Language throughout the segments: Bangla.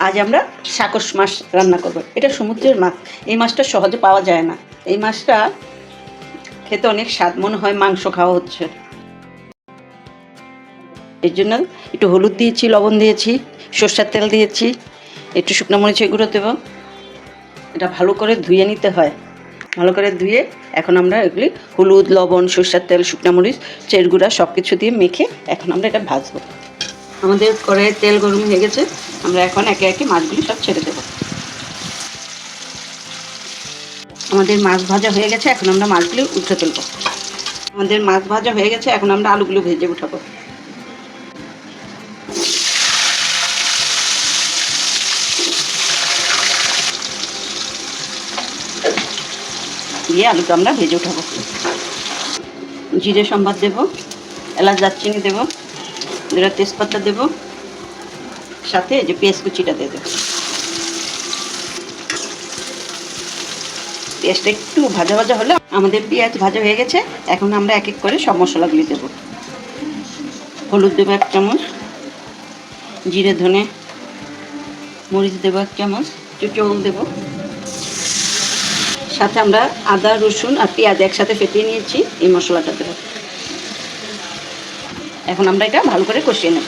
আজ আমরা সাকস মাছ রান্না করব। এটা সমুদ্রের মাছ। এই মাছটা সহজে পাওয়া যায় না। এই মাছটা খেতে অনেক স্বাদ, মনে হয় মাংস খাওয়া হচ্ছে। এর জন্য একটু হলুদ দিয়েছি, লবণ দিয়েছি, সরষের তেল দিয়েছি, একটু শুকনো মরিচের গুঁড়ো দেবো। এটা ভালো করে ধুয়ে নিতে হয়। ভালো করে ধুয়ে এখন আমরা এগুলি হলুদ, লবণ, সরষের তেল, শুকনো মরিচ, চের গুঁড়া সব কিছু দিয়ে মেখে এখন আমরা এটা ভাজবো। আমাদের কড়াইয়ে তেল গরম হয়ে গেছে। আমরা এখন একে একে মাছগুলি সব ছেড়ে দেবো। আমাদের মাছ ভাজা হয়ে গেছে, এখন আমরা মাছগুলি উঠে তুলব। আমাদের মাছ ভাজা হয়ে গেছে, এখন আমরা আলুগুলো ভেজে উঠাবো। দিয়ে আলুটা আমরা ভেজে উঠাবো। জিরে সম্বাদ দেব, এলাচ দারচিনি দেব, দুটো তেজপাতা দেব, সাথে যে পেঁয়াজ কুচিটা দিয়ে দেবো। পেঁয়াজটা একটু ভাজা ভাজা হলে আমাদের পেঁয়াজ ভাজা হয়ে গেছে। এখন আমরা এক এক করে সব মশলাগুলি দেব। হলুদ দেবো 1 চামচ, জিরে ধনে মরিচ দেবো 1 চামচ, চুচল দেবো, সাথে আমরা আদা রসুন আর পেঁয়াজ একসাথে ফেটিয়ে নিয়েছি, এই মশলাটা দেবো। এখন আমরা এটা ভালো করে কষিয়ে নেব।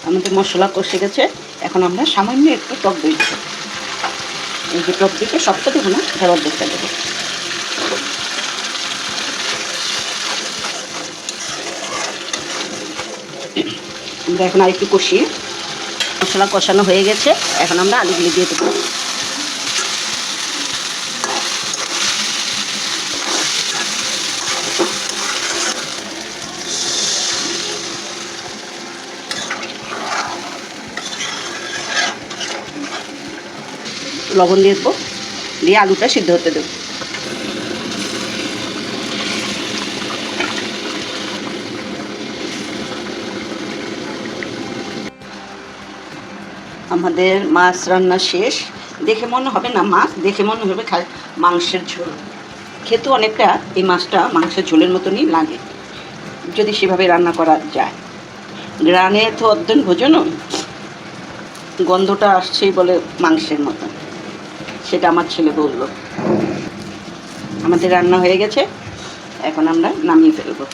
আমাদের মশলা কষে গেছে, এখন আমরা সামান্য একটু টক দই দেবো। এই যে টক দইটা সবটা দেবো না, এর অর্ধেকটা দেবো। আমরা এখন আর একটু কষিয়ে, মশলা কষানো হয়ে গেছে, এখন আমরা আলুগুলি দিয়ে দেবো। লবণ দিয়ে দেবো, দিয়ে আলুটা সিদ্ধ হতে দেবো। আমাদের মাছ রান্না শেষ। দেখে মনে হবে না মাছ, দেখে মনে হবে খালি মাংসের ঝোল। খেতেও অনেকটা এই মাছটা মাংসের ঝোলের মতনই লাগে যদি সেভাবে রান্না করা যায়। গ্রানে তো অধ্যয়ন ভোজনও, গন্ধটা আসছেই বলে মাংসের মতন, সেটা আমার ছেলে বলল। আমাদের রান্না হয়ে গেছে, এখন আমরা নামিয়ে ফেলবো।